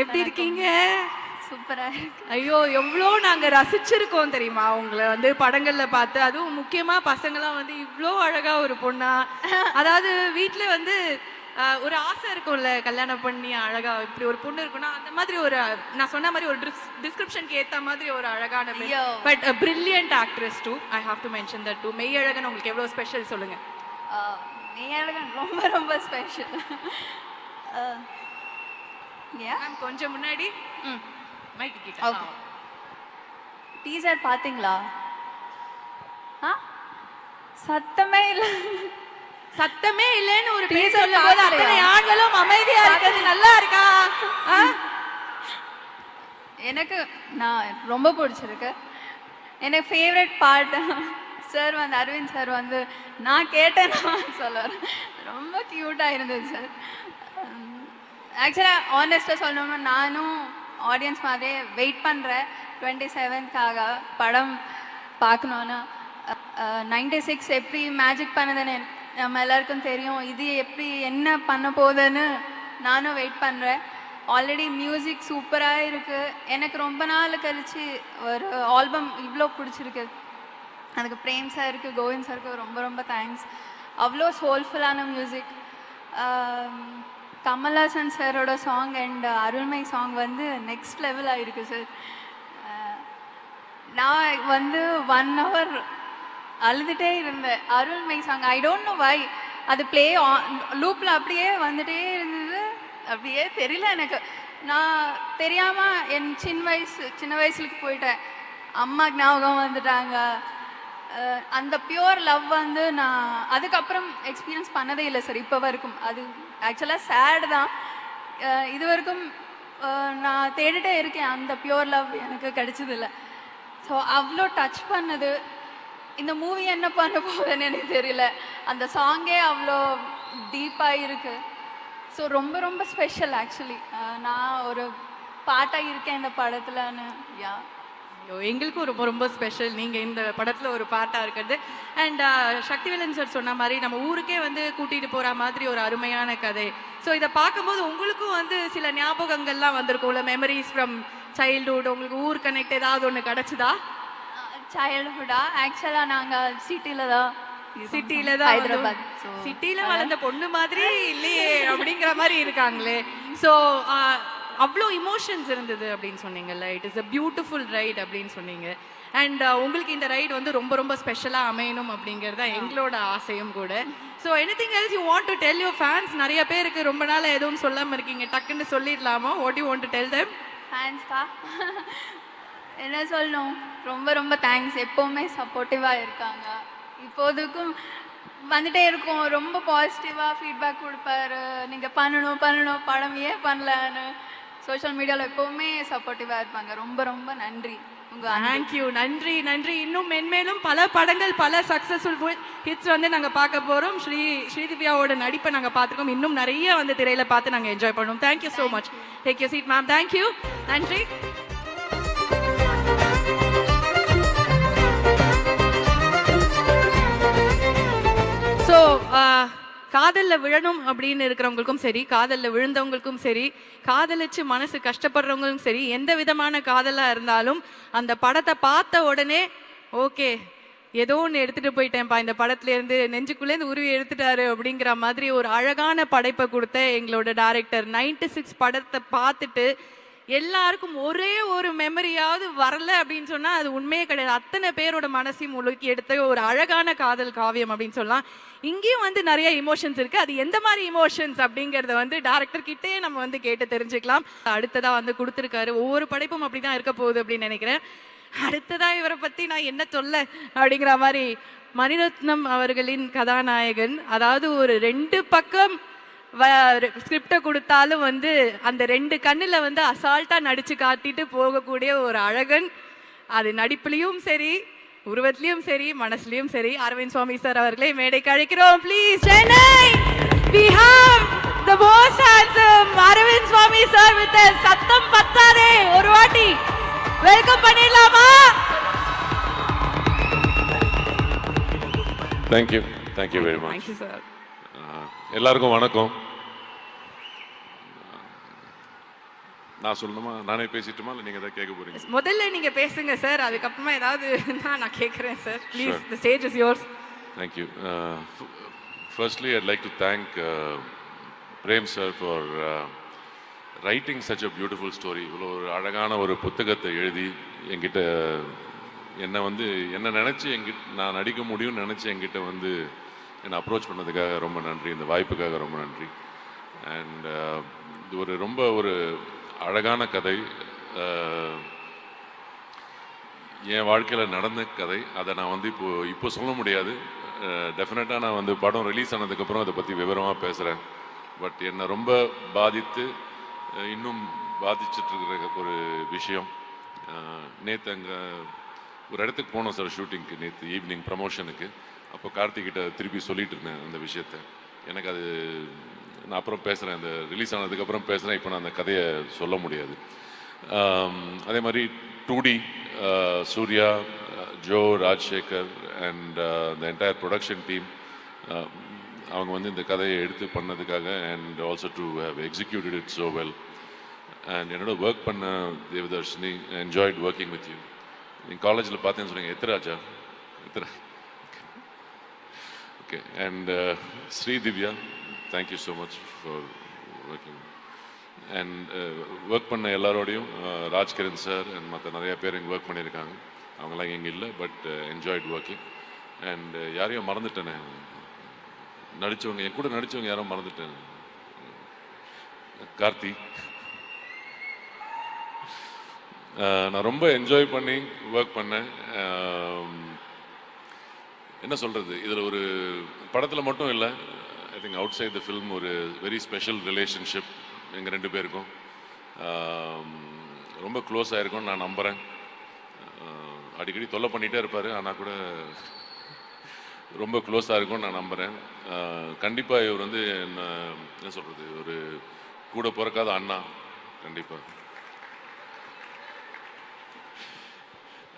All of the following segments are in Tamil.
எப்படி இருக்கீங்க? சூப்பரா இருக்கு. ஐயோ எவ்வளோ நாங்க ரசிச்சிருக்கோம் தெரியுமா உங்களை வந்து படங்கள்ல பார்த்து. அதுவும் முக்கியமா பசங்களாம் வந்து இவ்வளோ அழகா ஒரு பொண்ணா, அதாவது வீட்டுல வந்து ஒரு ஆசை இருக்கும்ல, கல்யாணம் பண்ணி அழகா இப்படி ஒரு பொண்ணு இருக்குன்னா அந்த மாதிரி ஒரு நான் சொன்ன மாதிரி ஒரு டிஸ்கிரிப்ஷனுக்கு ஏத்த மாதிரி ஒரு அழகான but brilliant actress too. I have to mention that too. Meiyazhagan உங்களுக்கு எவ்வளோ ஸ்பெஷல் சொல்லுங்க. மெய்யழகன் ரொம்ப ரொம்ப ஸ்பெஷல். கொஞ்சம் முன்னாடி மைக் கிட்ட. ஓகே. டீசர் பாத்தீங்களா? சத்தமே இல்ல. சத்தமே இல்லைன்னு ஒரு பேர் சொல்லும்போது அத்தனை ஆண்களும் அமைதியா இருக்கிறது நல்லா இருக்கா? எனக்கு நான் ரொம்ப பிடிச்சிருக்கு. எனக்கு ஃபேவரட் பார்ட் சார் வந்து அரவிந்த் சார் வந்து நான் கேட்டேன் சொல்லுவார். ரொம்ப க்யூட்டாக இருந்தது சார். ஆக்சுவலாக ஆனஸ்ட்டாக சொல்லணும்னா நானும் ஆடியன்ஸ் மாதிரியே வெயிட் பண்ணுறேன் 27th படம் பார்க்கணுன்னு. 96 எப்படி மேஜிக் பண்ணதுன்னு நம்ம எல்லாருக்கும் தெரியும். இது எப்படி என்ன பண்ண போகுதுன்னு நானும் வெயிட் பண்ணுறேன். ஆல்ரெடி மியூசிக் சூப்பராக இருக்குது. எனக்கு ரொம்ப நாள் கழிச்சு ஒரு ஆல்பம் இவ்வளோ பிடிச்சிருக்கு. அதுக்கு பிரேம் சாருக்கு கோவிந்த் சாருக்கு ரொம்ப ரொம்ப தேங்க்ஸ். அவ்வளோ சோல்ஃபுல்லான மியூசிக். கமல்ஹாசன் சாரோட சாங் அண்ட் அருள்மை சாங் வந்து நெக்ஸ்ட் லெவலாக இருக்குது சார். நான் வந்து 1 hour அழுதுகிட்டே இருந்தேன். அருள்மை song I don't know why அது ப்ளே லூப்பில் அப்படியே வந்துட்டே இருந்தது. அப்படியே தெரியல எனக்கு. நான் தெரியாமல் என் சின்ன வயசுக்கு போயிட்டேன். அம்மா ஞாபகம் வந்துட்டாங்க. அந்த பியூர் லவ் வந்து நான் அதுக்கப்புறம் எக்ஸ்பீரியன்ஸ் பண்ணதே இல்லை சார் இப்போ வரைக்கும். அது ஆக்சுவலாக சேடு தான். இது வரைக்கும் நான் தேடிட்டே இருக்கேன். அந்த பியூர் லவ் எனக்கு கிடைச்சதில்லை. ஸோ அவ்வளோ டச் பண்ணது. இந்த மூவி என்ன பண்ண போகுதுன்னு எனக்கு தெரியல. அந்த சாங்கே அவ்வளோ டீப்பாக இருக்குது. ஸோ ரொம்ப ரொம்ப ஸ்பெஷல் ஆக்சுவலி. நான் ஒரு பாட்டாக இருக்கேன் இந்த படத்துலன்னு. யா எங்களுக்கும் ரொம்ப ரொம்ப ஸ்பெஷல் நீங்கள் இந்த படத்தில் ஒரு பார்ட்டாக இருக்கிறது. அண்ட் சக்திவேலன் சார் சொன்ன மாதிரி நம்ம ஊருக்கே வந்து கூட்டிகிட்டு போகிற மாதிரி ஒரு அருமையான கதை. ஸோ இதை பார்க்கும்போது உங்களுக்கும் வந்து சில ஞாபகங்கள்லாம் வந்திருக்கும்ல, மெமரிஸ் ஃப்ரம் சைல்டுஹுட். உங்களுக்கு ஊர் கனெக்ட் ஏதாவது ஒன்று கிடச்சிதா? சைல்டுஹுட்டா ஆக்சுவலாக நாங்கள் சிட்டியில் தான் ஹைதராபாத் சிட்டியில வளர்ந்த பொண்ணு மாதிரி இல்லையே அப்படிங்கிற மாதிரி இருக்காங்களே. ஸோ அவ்வளோ இமோஷன்ஸ் இருந்தது அப்படின்னு சொன்னீங்கல்ல. It is a beautiful right அப்படின்னு சொன்னீங்க. அண்ட் உங்களுக்கு இந்த ரைட் வந்து ரொம்ப ரொம்ப ஸ்பெஷலாக அமையணும் அப்படிங்கிறது தான் எங்களோட ஆசையும் கூட. So anything else you want to tell your fans? நிறைய பேருக்கு ரொம்ப நாள் எதுவும் சொல்லாமல் இருக்கீங்க, டக்குன்னு சொல்லிடலாமா? What you want to tell them? ஃபேன்ஸ்க்கா என்ன சொல்லணும், ரொம்ப ரொம்ப தேங்க்ஸ். எப்போவுமே சப்போர்ட்டிவாக இருக்காங்க. இப்போதுக்கும் வந்துட்டே இருக்கும். ரொம்ப பாசிட்டிவாக ஃபீட்பேக் கொடுப்பாரு. நீங்கள் பண்ணணும் படம் ஏன் பண்ணலன்னு சோஷியல் மீடியாவில் எப்போவுமே சப்போர்ட்டிவாக இருப்பாங்க. ரொம்ப ரொம்ப நன்றி. தேங்க்யூ. நன்றி நன்றி. இன்னும் மென்மேலும் பல படங்கள், பல சக்ஸஸ்ஃபுல் ஹிட்ஸ் வந்து நாங்கள் பார்க்க போகிறோம். ஸ்ரீதிவ்யாவோட நடிப்பை நாங்கள் பார்த்துருக்கோம். இன்னும் நிறைய வந்து திரையில் பார்த்து நாங்கள் என்ஜாய் பண்ணுவோம். Thank you so much. Take your seat ma'am. Thank you. நன்றி. ஸோ காதலில் விழணும் அப்படின்னு இருக்கிறவங்களுக்கும் சரி, காதலில் விழுந்தவங்களுக்கும் சரி, காதலிச்சு மனசு கஷ்டப்படுறவங்களும் சரி, எந்த விதமான காதலாக இருந்தாலும் அந்த படத்தை பார்த்த உடனே ஓகே ஏதோ ஒன்று எடுத்துகிட்டு போயிட்டேன்ப்பா இந்த படத்துலேருந்து, நெஞ்சுக்குள்ளேருந்து உருவி எடுத்துட்டாரு அப்படிங்கிற மாதிரி ஒரு அழகான படைப்பை கொடுத்த எங்களோட டைரக்டர். 96 படத்தை பார்த்துட்டு எல்லாருக்கும் ஒரே ஒரு மெமரியாவது வரல அப்படின்னு சொன்னால் அது உண்மையே கிடையாது. அத்தனை பேரோட மனசையும் முழுக்கி எடுத்த ஒரு அழகான காதல் காவியம் அப்படின்னு சொல்லலாம். இங்கேயும் வந்து நிறைய இமோஷன்ஸ் இருக்கு. அது எந்த மாதிரி இமோஷன்ஸ் அப்படிங்கிறத வந்து டைரக்டர் கிட்டே நம்ம வந்து கேட்டு தெரிஞ்சுக்கலாம். அடுத்ததா வந்து கொடுத்துருக்காரு. ஒவ்வொரு படைப்பும் அப்படிதான் இருக்க போகுது அப்படின்னு நினைக்கிறேன். அடுத்ததா இவரை பத்தி நான் என்ன சொல்ல அப்படிங்கிற மாதிரி, மணிரத்னம் அவர்களின் கதாநாயகன். அதாவது ஒரு 2 பக்கம் ஸ்கிரிப்டை கொடுத்தாலும் வந்து அந்த 2 கண்ணில் வந்து அசால்ட்டா நடிச்சு காட்டிட்டு போகக்கூடிய ஒரு அழகன். அது நடிப்புலையும் சரி, உருவத்திலையும் சரி, மனசுலையும் சரி. அரவிந்த் சுவாமி சார் அவர்களை மேடைக்கு அழைக்கிறோம். Please Chennai we have the most handsome Aravind Swamy sir with us. சத்தம் பத்தாதே, ஒரு வாட்டி வெல்கம் பண்ணிடலாமா? Thank you very much. Thank you sir. எல்லாருக்கும் வணக்கம். நான் சொல்லணுமா, நானே பேசிட்டுமா, இல்லை நீங்கள் எதாவது கேட்க போறீங்க? முதல்ல நீங்க பேசுங்க சார், அதுக்கப்புறமா ஏதாவது நான் கேட்குறேன் sir. Please, the stage is yours. Thank you. Firstly, I'd like to thank Prem sir for writing such a beautiful story. இவ்வளோ ஒரு அழகான ஒரு புத்தகத்தை எழுதி என்கிட்ட என்ன நினச்சி நான் நடிக்க முடியும்னு நினச்சி என்கிட்ட என்னை அப்ரோச் பண்ணதுக்காக ரொம்ப நன்றி. இந்த வாய்ப்புக்காக ரொம்ப நன்றி. அண்ட் இது ரொம்ப ஒரு அழகான கதை. என் வாழ்க்கையில் நடந்த கதை. அதை நான் இப்போ சொல்ல முடியாது. டெஃபினட்டாக நான் படம் ரிலீஸ் ஆனதுக்கப்புறம் அதை பற்றி விவரமாக பேசுகிறேன். பட் என்னை ரொம்ப பாதித்து இன்னும் பாதிச்சிட்ருக்கிற ஒரு விஷயம், நேற்று அங்கே ஒரு இடத்துக்கு போனோம் சார் ஷூட்டிங்க்கு, நேற்று ஈவினிங் ப்ரமோஷனுக்கு. அப்போ கார்த்திகிட்ட திருப்பி சொல்லிட்டு இருந்தேன் அந்த விஷயத்தை. எனக்கு அது நான் அப்புறம் பேசுகிறேன், அந்த ரிலீஸ் ஆனதுக்கப்புறம் பேசுகிறேன். இப்போ நான் அந்த கதையை சொல்ல முடியாது. அதே மாதிரி 2D, Suriya, Jo, Rajsekar and the entire production team, அவங்க இந்த கதையை எடுத்து பண்ணதுக்காக, and also to have executed it so well. And என்னோட ஒர்க் பண்ண Devadarshini, enjoyed working with you. நீங்கள் காலேஜில் பார்த்தேன்னு சொன்னீங்க, எத்திராஜா okay. And Sri Divya, thank you so much for working. And work பண்ண எல்லாரோடையும், ராஜ்கிரண் சார் அண்ட் மற்ற நிறைய பேர் இங்கே ஒர்க் பண்ணியிருக்காங்க. அவங்களாம் இங்கே இல்லை, பட் என்ஜாய்ட் ஒர்க்கிங். அண்ட் யாரையும் மறந்துட்டேனே, நடித்தவங்க, என் கூட நடித்தவங்க யாரும் மறந்துட்டேன். கார்த்தி, நான் ரொம்ப என்ஜாய் பண்ணி ஒர்க் பண்ணேன். என்ன சொல்கிறது, இதில் ஒரு படத்தில் மட்டும் இல்லை, I think outside the film ஒரு வெரி ஸ்பெஷல் ரிலேஷன்ஷிப் எங்கள் 2 பேருக்கும். ரொம்ப க்ளோஸ் ஆகிருக்கும்னு நான் நம்புகிறேன். அடிக்கடி தொல்லை பண்ணிகிட்டே இருப்பார், ஆனால் கூட ரொம்ப க்ளோஸாக இருக்கும்னு நான் நம்புகிறேன். கண்டிப்பாக இவர் என்ன சொல்கிறது, ஒரு கூட பிறக்காத அண்ணா கண்டிப்பாக.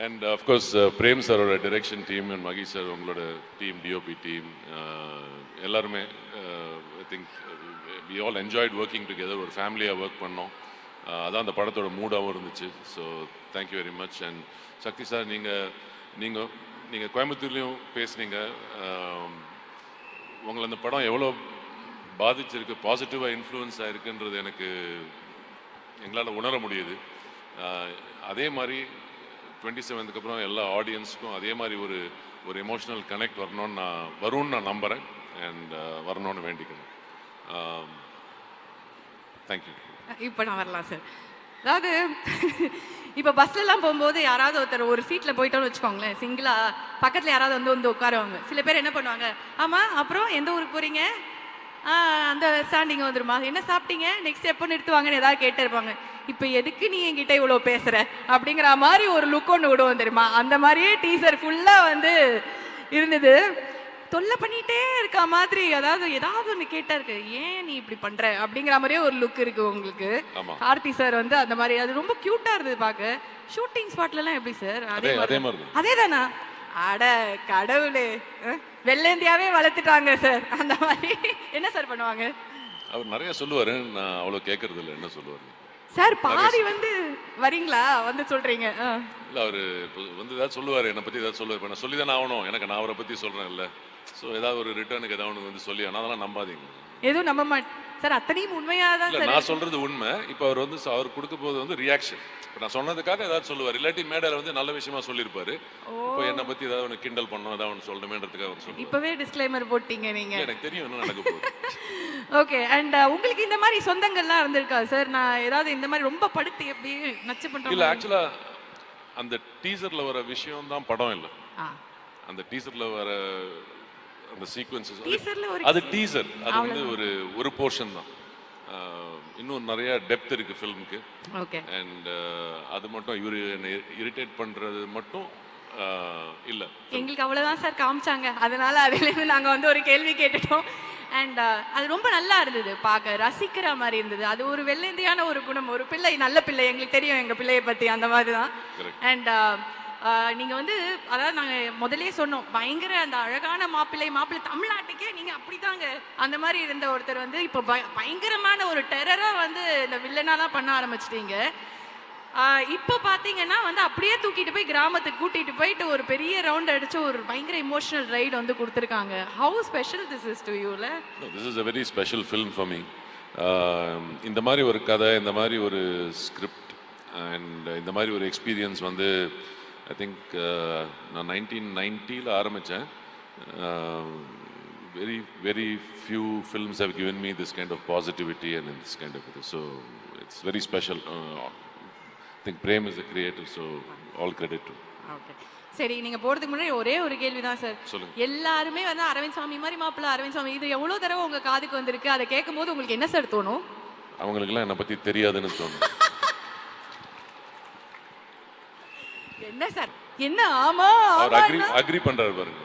அண்ட் அஃப்கோர்ஸ் பிரேம் சாரோட direction team and Mahi sir, உங்களோட டீம், டிஓபி டீம், எல்லாருமே I think we all enjoyed working together. ஒரு ஃபேமிலியாக ஒர்க் பண்ணோம். அதான் அந்த படத்தோட மூடாகவும் இருந்துச்சு. So thank you very much. And Sakthi sir, நீங்கள் கோயம்புத்தூர்லேயும் பேசுனீங்க. உங்களை அந்த படம் எவ்வளோ பாதிச்சிருக்கு, பாசிட்டிவாக இன்ஃப்ளூயன்ஸ் ஆகிருக்குன்றது எங்களால் உணர முடியுது. அதே மாதிரி 27க்கு அப்புறம் எல்லா ஆடியன்ஸுக்கும் அதே மாதிரி ஒரு எமோஷனல் கனெக்ட் வரும்னு நான் நம்புகிறேன். அண்ட் வரணும்னு வேண்டிக்கிறேன். தேங்க்யூ. இப்போ நான் வரலாம் சார். அதாவது இப்போ பஸ்லலாம் போகும்போது யாராவது ஒருத்தர் ஒரு சீட்டில் போயிட்டோன்னு வச்சுக்கோங்களேன், சிங்கிளா பக்கத்தில் யாராவது வந்து உட்காருவாங்க. சில பேர் என்ன பண்ணுவாங்க, ஆமாம் அப்புறம் எந்த ஊருக்கு போகிறீங்க, அந்த ஸ்டாண்டிங் வந்துருமா, என்ன சாப்பிட்டீங்க, நெக்ஸ்ட் எப்போ நிறுத்துவாங்கன்னு ஏதாவது கேட்டு இருப்பாங்க. இப்போ எதுக்கு நீ என்கிட்ட இவ்வளோ பேசுகிற அப்படிங்கிற மாதிரி ஒரு லுக் ஒன்று விடுவோம் தெரியுமா. அந்த மாதிரியே டீசர் ஃபுல்லாக இருந்தது. தொல்லை பண்ணிகிட்டே இருக்க மாதிரி, அதாவது ஏதாவது ஒன்று கேட்டா இருக்கு, ஏன் நீ இப்படி பண்ற அப்படிங்கிற மாதிரியே ஒரு லுக் இருக்கு உங்களுக்கு. கார்த்தி சார் அந்த மாதிரி, அது ரொம்ப கியூட்டா இருந்தது பார்க்க. ஷூட்டிங் ஸ்பாட்லாம் எப்படி சார்? அதே தானா? அட கடவுளே, வெள்ளேந்தியாவே வளர்த்துட்டாங்க சார். அந்த மாதிரி என்ன சார் பண்ணுவாங்க? அவர் நிறைய சொல்லுவாரு, நான் அவ்வளோ கேட்கறது இல்லை. என்ன சொல்லுவாரு சார்? பாதி வரீங்களா சொல்றீங்க. இல்லை, அவர் ஏதாவது சொல்லுவார், என்னை பற்றி ஏதாவது சொல்லுவார். இப்போ நான் சொல்லி தானே ஆகணும், நான் அவரை பற்றி சொல்கிறேன் இல்லை. ஸோ ஏதாவது ஒரு ரிட்டர்னுக்கு ஏதாவது ஒன்று சொல்லி, ஆனால் அதெல்லாம் நம்பாதீங்க. எதுவும் நம்ப மாட்டேன் சார், அத்தனையும் உண்மையாக தான் சார். நான் சொல்கிறது உண்மை. இப்போ அவர் அவர் கொடுக்க போது ரியாக்ஷன். இப்போ நான் சொன்னதுக்காக ஏதாவது சொல்லுவார், இல்லாட்டி மேடையில் நல்ல விஷயமா சொல்லியிருப்பாரு. இப்போ என்னை பற்றி ஏதாவது ஒன்று கிண்டல் பண்ணணும், ஏதாவது ஒன்று சொல்லணுமேன்றதுக்காக அவர் சொல்லுவார். இப்போவே டிஸ்க்ளைமர் போட்டீங்க நீங்கள். எனக்கு தெரியும் என்ன நடக்க போகுது. ஓகே. அண்ட் உங்களுக்கு இந்த மாதிரி சொந்தங்கள்லாம் இருந்திருக்கா சார்? நான் ஏதாவது இந்த மாதிரி ரொம்ப படுத்து எப்படி நச்சு பண்ணுறேன்? இல்லை, ஆக்சுவலாக அந்த டீசரில் வர விஷயம் தான் படம் இல்லை. அந்த டீசரில் வர அந்த சீக்வன்சஸ், அது டீசர், அது ஒரு போர்ஷன் தான். இன்னும் நிறைய டெப்த் இருக்கு ஃபிலிமுக்கு. ஓகே. அண்ட் அது மட்டும் இவரு என்ன இரிட்டேட் பண்றது மட்டும் இல்லை. எங்களுக்கு அவ்வளோதான் சார் காமிச்சாங்க. அதனால அதுலேருந்து நாங்கள் ஒரு கேள்வி கேட்டுட்டோம். அண்ட் அது ரொம்ப நல்லா இருந்தது, பார்க்க ரசிக்கிற மாதிரி இருந்தது. அது ஒரு வெள்ளேந்தியான ஒரு குணம், ஒரு பிள்ளை, நல்ல பிள்ளை. எங்களுக்கு தெரியும் எங்கள் பிள்ளையை பற்றி, அந்த மாதிரி தான். அண்ட் நீங்க வந்து அதாவது நாங்க முதல்லயே சொன்னோம் பயங்கர அந்த அழகான மாப்பிள்ளை தமிழ்நாட்டுக்கே நீங்க அப்படிதாங்க அந்த மாதிரி இருந்த ஒருத்தர் வந்து இப்போ பயங்கரமான ஒரு டெரரா வந்து இந்த வில்லனாலாம் பண்ண ஆரம்பிச்சிட்டீங்க. இப்போ பாத்தீங்கன்னா வந்து அப்படியே தூக்கிட்டு போய் கிராமத்துக்கு கூட்டிட்டு போயிட்டு ஒரு பெரிய ரவுண்ட் அடிச்சு ஒரு பயங்கர இமோஷனல் ரைடு வந்து கொடுத்துருக்காங்க. How special this is to யூல? This is a very special film for me. இந்த மாதிரி ஒரு கதை, இந்த மாதிரி ஒரு ஸ்கிரிப்ட் அண்ட் இந்த மாதிரி ஒரு எக்ஸ்பீரியன்ஸ் வந்து ஐ திங்க் நான் 1990 ஆரம்பித்தேன். very few films have given me this kind of positivity and this kind of so it's very special. I think Prem is the creator, so all credit to. Okay. சரி, நீங்க போறதுக்கு முன்னாடி ஒரே ஒரு கேள்விதான் சார். எல்லாருமே வந்து அரவிந்த் சாமி மாதிரி மாப்பிள்ள அரவிந்த் சாமி, இது எவ்வளவு தடவை உங்க காதுக்கு வந்திருக்கு? அதை கேட்கும் போது உங்களுக்கு என்ன சார் தோணும்? அவங்களுக்குலாம் என்னை பத்தி தெரியாதுன்னு தோணும். என்ன சார் என்ன? ஆமா அக்ரி பண்றாரு பாருங்க.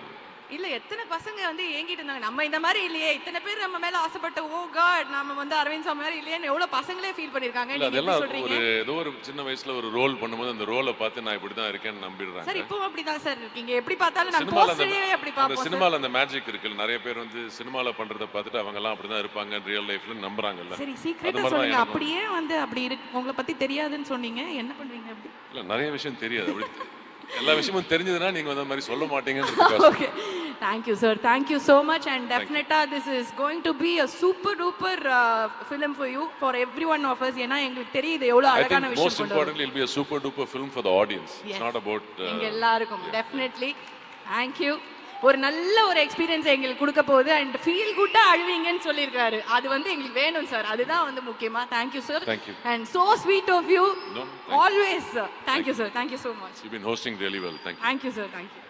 இல்ல எத்தனை பசங்க வந்து ஏங்கிட்டு இருந்தாங்க, நம்ம இந்த மாதிரி இல்லையே, இத்தனை பேர் நம்ம மேல ஆசைப்பட்ட, ஓ காட் நம்ம வந்து அரவிந்த் சாமி மாதிரி இல்லையேன்னு எவ்வளவு பசங்களே ஃபீல் பண்ணிருக்காங்க. அதெல்லாம் ஒரு ஏதோ ஒரு சின்ன வயசுல ஒரு ரோல் பண்ணும்போது அந்த ரோலை பார்த்து நான் இப்படிதான் இருக்கேன்னு நம்பிடுறாங்க. சார் இப்போ அப்படிதான் சார் இருக்கீங்க, எப்படி பார்த்தாலும் நம்ம போஸ்டரே அப்படி பாப்போம். சினிமால அந்த மேஜிக் இருக்குல்ல, நிறைய பேர் வந்து சினிமால பண்றத பார்த்துட்டு அவங்க எல்லாம் அப்படிதான் இருப்பாங்க ரியல் லைஃப்ல நம்புறாங்கல்ல. சரி சீக்ரெட்டா சொல்லுங்க, அப்படியே வந்து அப்படி இருக்கு உங்களை பத்தி தெரியாதுன்னு சொன்னீங்க, என்ன பண்ணுவீங்க அப்படி? இல்ல நிறைய விஷயம் தெரியாது, அப்படி எல்லா விஷயமும் தெரிஞ்சதுன்னா நீங்க அந்த மாதிரி சொல்ல மாட்டீங்கன்னு. Okay, thank you sir, thank you so much, and definitely this is going to be a super duper film for you, for every one of us. ஏனா எங்களுக்கு தெரியுது எவ்வளவு அழகான விஷயம். Most importantly, it will be a super duper film for the audience. It's not about எங்க எல்லாருக்கும். Definitely, thank you. ஒரு நல்ல ஒரு எக்ஸ்பீரியன்ஸ் எங்களுக்கு கொடுக்க போகுது and feel good-ஆ அழுவீங்கன்னு சொல்லிருக்காரு, அது வந்து எங்களுக்கு வேணும் சார், அதுதான் வந்து முக்கியமா. thank you sir, and so sweet of you. Always sir, thank you sir, thank you so much. You've been hosting really well. Thank you. Thank you sir, thank you.